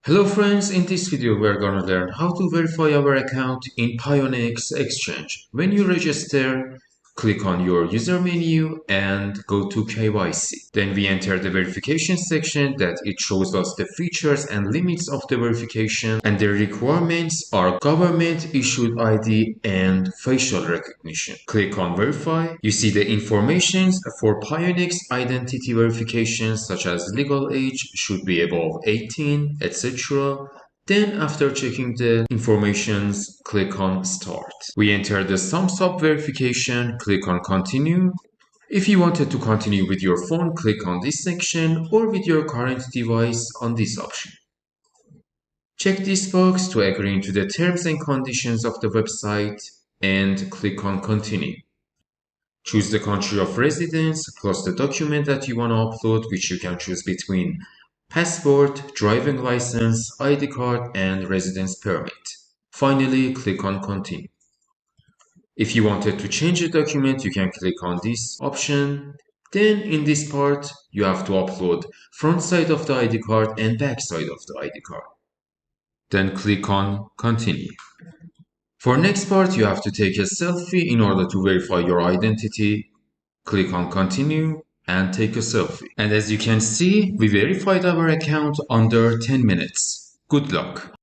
Hello friends, in this video we're gonna learn how to verify our account in Pionex Exchange. When you register, click on your user menu and go to KYC. Then we enter the verification section that it shows us the features and limits of the verification, and the requirements are government issued ID and facial recognition. Click on verify. You see the informations for Pionex identity verifications such as legal age should be above 18, etc. Then after checking the informations, click on start. We enter the thumbs up verification, click on continue. If you wanted to continue with your phone, click on this section, or with your current device on this option. Check this box to agree to the terms and conditions of the website and click on continue. Choose the country of residence plus the document that you want to upload, which you can choose between passport, driving license, ID card, and residence permit. Finally, click on continue. If you wanted to change the document, you can click on this option. Then in this part, you have to upload front side of the ID card and back side of the ID card. Then click on continue. For next part, you have to take a selfie in order to verify your identity. Click on continue and take a selfie. And as you can see, we verified our account under 10 minutes. Good luck.